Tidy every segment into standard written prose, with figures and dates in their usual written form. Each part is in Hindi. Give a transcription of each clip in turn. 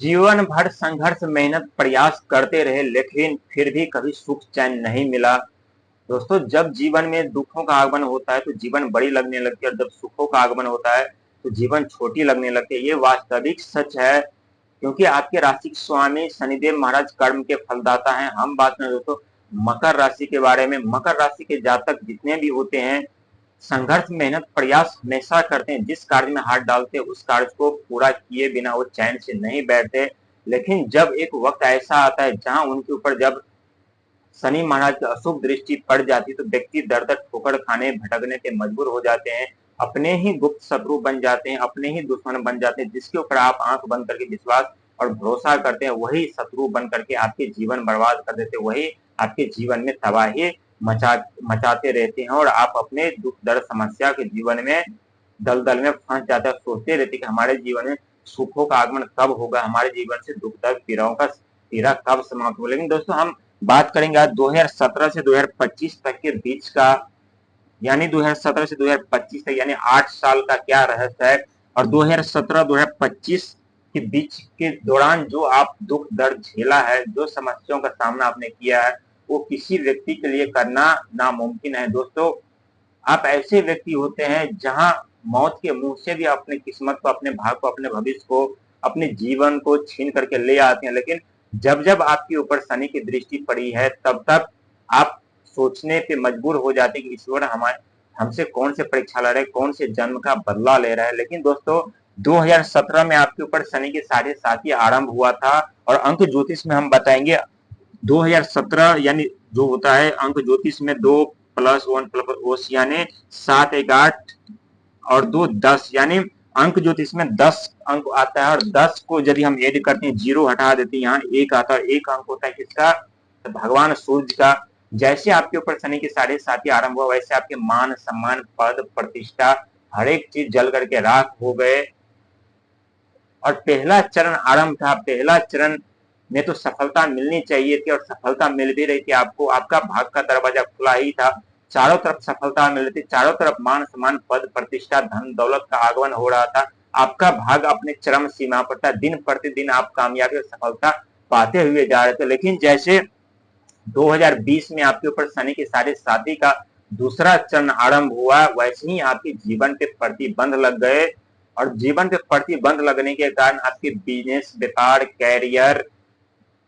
जीवन भर संघर्ष मेहनत प्रयास करते रहे लेकिन फिर भी कभी सुख चैन नहीं मिला। दोस्तों, जब जीवन में दुखों का आगमन होता है तो जीवन बड़ी लगने लगती है और जब सुखों का आगमन होता है तो जीवन छोटी लगने लगती है। ये वास्तविक सच है, क्योंकि आपके राशि के स्वामी शनिदेव महाराज कर्म के फलदाता हैं। हम बात करें दोस्तों मकर राशि के बारे में। मकर राशि के जातक जितने भी होते हैं संघर्ष मेहनत प्रयास हमेशा करते हैं। जिस कार्य में हाथ डालते हैं उस कार्य को पूरा किए बिना वो चैन से नहीं बैठते। लेकिन जब एक वक्त ऐसा आता है जहां उनके ऊपर जब शनि महाराज की अशुभ दृष्टि पड़ जाती तो व्यक्ति दर दर ठोकर खाने भटकने के मजबूर हो जाते हैं। अपने ही गुप्त शत्रु बन जाते हैं, अपने ही दुश्मन बन जाते हैं। जिसके ऊपर आप आंख बंद करके विश्वास और भरोसा करते हैं वही शत्रु बन करके आपके जीवन बर्बाद कर देते हैं, वही आपके जीवन में तबाही मचाते रहते हैं और आप अपने दुख दर्द समस्या के जीवन में दलदल में फंस जाते हैं। सोचते रहते कि हमारे जीवन में सुखों का आगमन कब होगा, हमारे जीवन से दुख दर्द पीड़ाओं का पीड़ा कब समाप्त होगा। लेकिन दोस्तों हम बात करेंगे आज 2017 से 2025 तक के बीच का, यानी 2017 से 2025 तक यानी 8 साल का क्या रहस्य है। और 2017-2025 के बीच के दौरान जो आप दुख दर्द झेला है, जो समस्याओं का सामना आपने किया है, वो किसी व्यक्ति के लिए करना नामुमकिन है। दोस्तों, आप ऐसे व्यक्ति होते हैं जहां मौत के मुंह से भी अपने किस्मत को, अपने भाग को, अपने भविष्य को, अपने जीवन को छीन करके ले आते हैं। लेकिन जब जब आपके ऊपर शनि की दृष्टि पड़ी है तब तब आप सोचने पे मजबूर हो जाते कि ईश्वर हमारे हमसे कौन से परीक्षा ले रहे, कौन से जन्म का बदला ले रहा है। लेकिन दोस्तों 2017 में आपके ऊपर शनि के 7.5 आरंभ हुआ था और अंक ज्योतिष में हम बताएंगे 2017 यानी जो होता है अंक ज्योतिष में 2+1+1 यानी 7 1 8 और 2 10 यानी अंक ज्योतिष में 10 अंक आता है और 10 को यदि हम ऐड करते हैं, जीरो हटा देते हैं, यहाँ एक आता है। एक अंक होता है किसका? तो भगवान सूर्य का। जैसे आपके ऊपर शनि के 7.5 आरंभ हुआ वैसे आपके मान सम्मान पद प्रतिष्ठा हर एक चीज जल करके राख हो गए और पहला चरण आरंभ था। पहला चरण में तो सफलता मिलनी चाहिए थी और सफलता मिल भी रही थी आपको। आपका भाग का दरवाजा खुला ही था, चारों तरफ सफलता मिल रही थी, चारों तरफ मान सम्मान पद प्रतिष्ठा धन दौलत का आगमन हो रहा था। आपका भाग अपने चरम सीमा पर था, दिन प्रतिदिन आप कामयाबी और सफलता पाते हुए जा रहे थे। लेकिन जैसे 2020 में आपके ऊपर शनि के 7.5 का दूसरा चरण आरंभ हुआ वैसे ही आपके जीवन पे प्रतिबंध लग गए और जीवन पे प्रतिबंध लगने के कारण आपके बिजनेस, व्यापार, कैरियर,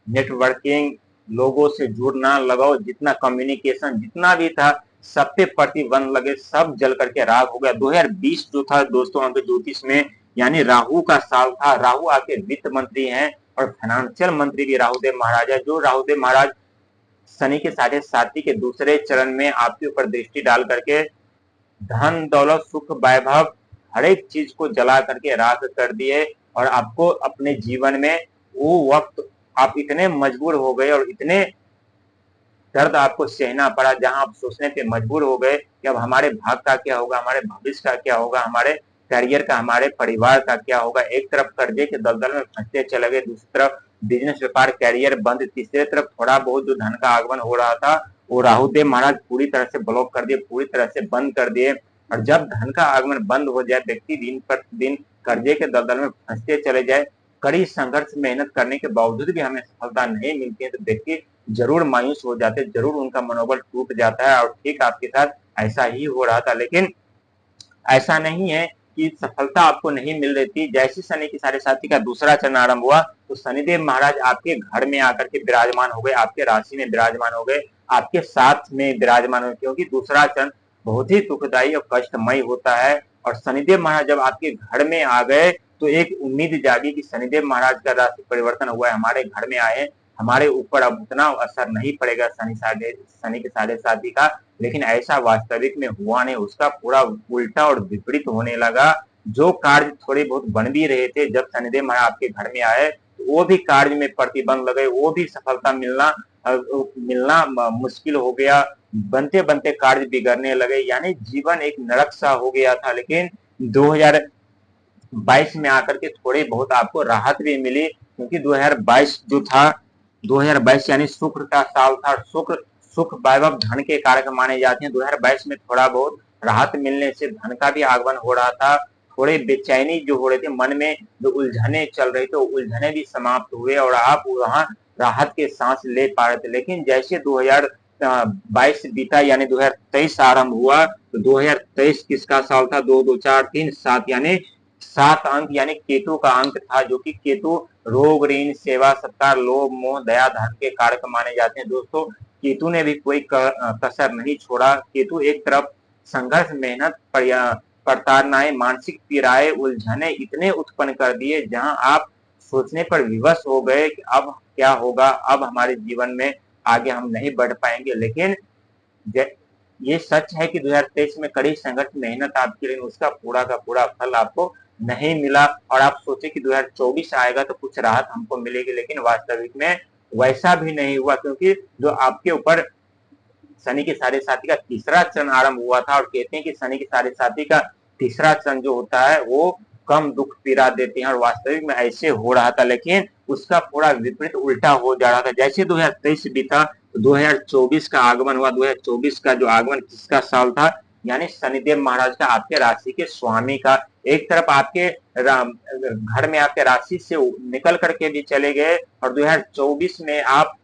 नेटवर्किंग, लोगों से जुड़ना, लगाओ जितना कम्युनिकेशन जितना भी था सब पे प्रतिबंध लगे, सब जल करके राख हो गया। 2020 जो था दोस्तों अंक ज्योतिष में यानी राहु का साल था। राहु आपके वित्त मंत्री हैं और फाइनेंशियल मंत्री भी राहुदेव महाराज है। जो राहुदेव महाराज शनि के 7.5 के दूसरे चरण में आपके ऊपर दृष्टि डाल करके धन दौलत सुख वैभव हर एक चीज को जला करके राख कर दिए और आपको अपने जीवन में वो वक्त आप इतने मजबूर हो गए और इतने दर्द आपको सहना पड़ा जहां आप सोचने पे मजबूर हो गए कि अब हमारे भाग का क्या होगा, हमारे भविष्य का क्या होगा, हमारे करियर का, हमारे परिवार का क्या होगा। एक तरफ कर्जे के दलदल में फंसते चले गए, दूसरी तरफ बिजनेस व्यापार कैरियर बंद, तीसरी तरफ थोड़ा बहुत जो धन का आगमन हो रहा था वो राहुदेव महाराज पूरी तरह से ब्लॉक कर दिए, पूरी तरह से बंद कर दिए। और जब धन का आगमन बंद हो जाए, व्यक्ति दिन प्रतिदिन कर्जे के दलदल में फंसते चले जाए, कड़ी संघर्ष मेहनत करने के बावजूद भी हमें सफलता नहीं मिलती है तो व्यक्ति जरूर मायूस हो जाते, जरूर उनका मनोबल टूट जाता है। और ठीक आपके साथ ऐसा ही हो रहा था। लेकिन ऐसा नहीं है कि सफलता आपको नहीं मिल रही थी। जैसे शनि की 7.5 का दूसरा चरण आरंभ हुआ तो शनिदेव महाराज आपके घर में आकर के विराजमान हो गए, आपके राशि में विराजमान हो गए, आपके साथ में विराजमान हो गए, क्योंकि दूसरा चरण बहुत ही दुखदायी और कष्टमय होता है। और शनिदेव महाराज जब आपके घर में आ गए तो एक उम्मीद जागी कि शनिदेव महाराज का राशि परिवर्तन हुआ है, हमारे घर में आए, हमारे ऊपर अब उतना असर नहीं पड़ेगा शनि के 7.5 का। लेकिन ऐसा वास्तविक में हुआ नहीं, उसका पूरा उल्टा और विपरीत होने लगा। जो कार्य थोड़े बहुत बन भी रहे थे जब शनिदेव महाराज आपके घर में आए तो वो भी कार्य में प्रतिबंध लगे, वो भी सफलता मिलना मुश्किल हो गया, बनते बनते कार्य बिगड़ने लगे, यानी जीवन एक नरक सा हो गया था। लेकिन 2022 में आकर के थोड़ी बहुत आपको राहत भी मिली, क्योंकि 2022 जो था 2022 यानी शुक्र का साल था। शुक्र सुख वैभव धन के कारक माने जाते हैं। 2022 में थोड़ा बहुत राहत मिलने से धन का भी आगमन हो रहा था, थोड़े बेचैनी जो हो रहे थे मन में, जो उलझने चल रही थी, उलझने भी समाप्त हुए और आप वहां राहत के सांस ले पा रहे थे। लेकिन जैसे 2022 बीता यानी 2023 आरंभ हुआ, तो 2023 किसका साल था? 2 2 4 3 7 यानी 7 अंक यानी केतु का अंक था, जो कि केतु रोग, ऋण, सेवा, सत्कार, लोभ, मोह, दया, धर्म के कारक माने जाते हैं। दोस्तों, केतु ने भी कोई कसर नहीं छोड़ा। केतु एक तरफ संघर्ष, मेहनत, प्रताड़नाएं, मानसिक पीड़ाएं, उलझने इतने उत्पन्न कर दिए जहां आप सोचने पर विवश हो गए कि अब क्या होगा, अब हमारे जीवन में आगे हम नहीं बढ़ पाएंगे। लेकिन ये सच है कि 2023 में कड़ी संघर्ष, मेहनत आपकी, लेकिन उसका पूरा का पूरा फल आपको नहीं मिला। और आप सोचे कि 2024 आएगा तो कुछ राहत हमको मिलेगी, लेकिन वास्तविक में वैसा भी नहीं हुआ, क्योंकि जो आपके ऊपर शनि के साढ़े साथी का तीसरा चरण आरंभ हुआ था, और कहते हैं कि शनि के साढ़े साथी का तीसरा चरण जो होता है वो कम दुख पीड़ा देते हैं, और वास्तविक में ऐसे हो रहा था। लेकिन उसका पूरा विपरीत उल्टा हो जा रहा था। जैसे 2023 बीता, 2024 का आगमन हुआ। 2024 का जो आगमन किसका साल था? यानी शनिदेव महाराज का, आपके राशि के स्वामी का। एक तरफ आपके घर में आपके राशि से निकल करके भी चले गए, और 2024 में आप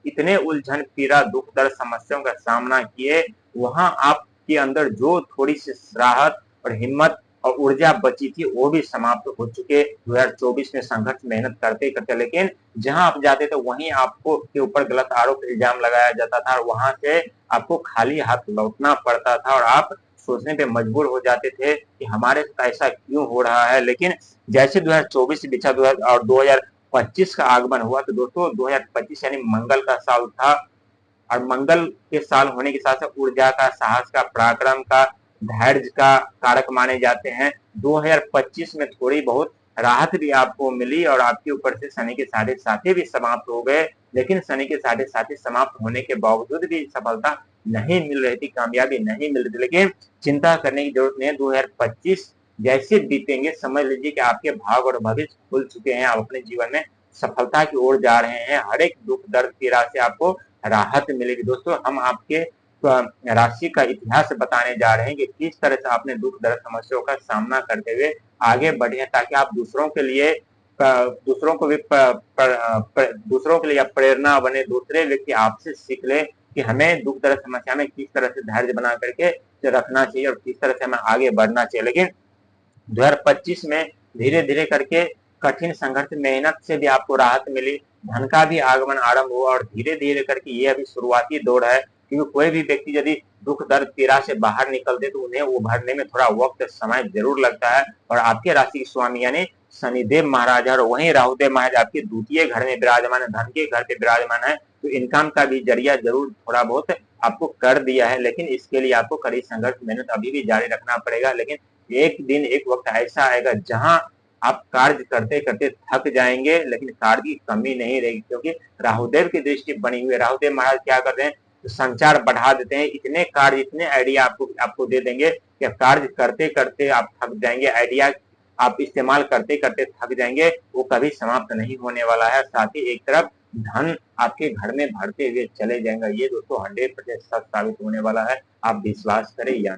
इतने उलझन, पीड़ा, दुख, दर्द, समस्याओं का सामना किए। वहां आपके अंदर जो थोड़ी सी राहत और हिम्मत और ऊर्जा बची थी, वो भी समाप्त हो चुके 2024 में संघर्ष, मेहनत करते करते। लेकिन जहां आप जाते थे वहीं आपको के ऊपर गलत आरोप, इल्जाम लगाया जाता था, और वहां से आपको खाली हाथ लौटना पड़ता था, और आप सोचने पे मजबूर हो जाते थे कि हमारे साथ ऐसा क्यों हो रहा है। लेकिन जैसे 2024 बिछा और 2025 का आगमन हुआ, तो दोस्तों 2025 यानी मंगल का साल था, और मंगल के साल होने के साथ साथ ऊर्जा का, साहस का, पराक्रम का, धैर्य का कारक माने जाते हैं। 2025 में थोड़ी बहुत राहत भी आपको मिली, और आपके ऊपर से शनि के साढ़े साथी भी समाप्त हो गए। लेकिन शनि के साढ़े साथी समाप्त होने के बावजूद भी सफलता नहीं मिल रही थी, कामयाबी नहीं मिल रही थी। लेकिन चिंता करने की जरूरत नहीं है। 2025 जैसे बीतेंगे, समझ लीजिए कि आपके भाग और भविष्य खुल चुके हैं। आप अपने जीवन में सफलता की ओर जा रहे हैं। हर एक दुख, दर्द, पीड़ा से आपको राहत मिलेगी। दोस्तों, हम आपके राशि का इतिहास बताने जा रहे हैं कि किस तरह से आपने दुख, दर्द, समस्याओं का सामना करते हुए आगे बढ़े, ताकि आप दूसरों के लिए दूसरों को भी दूसरों के लिए प्रेरणा बने। दूसरे व्यक्ति आपसे सीख ले कि हमें दुख, दर्द, समस्या में किस तरह से धैर्य बना करके रखना चाहिए और किस तरह से हमें आगे बढ़ना चाहिए। लेकिन 2025 में धीरे धीरे करके कठिन संघर्ष, मेहनत से भी आपको राहत मिली, धन का भी आगमन आरंभ हुआ, और धीरे धीरे करके ये अभी शुरुआती दौर है। क्योंकि कोई भी व्यक्ति यदि दुख, दर्द, पीड़ा से बाहर निकलते तो उन्हें उभरने में थोड़ा वक्त, समय जरूर लगता है। और आपके राशि के स्वामी यानी शनिदेव महाराज, और वहीं राहुदेव महाराज आपके द्वितीय घर में विराजमान है, धन के घर पे विराजमान है, तो इनकम का भी जरिया जरूर थोड़ा बहुत आपको कर दिया है। लेकिन इसके लिए आपको कड़ी संघर्ष, मेहनत अभी भी जारी रखना पड़ेगा। लेकिन एक दिन, एक वक्त ऐसा आएगा जहां आप कार्य करते करते थक जाएंगे, लेकिन कार्य की कमी नहीं रहेगी, क्योंकि राहुदेव की दृष्टि बनी हुई है। राहुदेव महाराज क्या करते हैं? तो संचार बढ़ा देते हैं। इतने कार्य, इतने आइडिया आपको दे देंगे कि कार्य करते करते आप थक जाएंगे। आइडिया आप इस्तेमाल करते करते थक जाएंगे, वो कभी समाप्त नहीं होने वाला है। साथ ही एक तरफ धन आपके घर में भरते हुए चले जाएंगे। ये दोस्तों 100% सच साबित होने वाला है। आप विश्वास करें या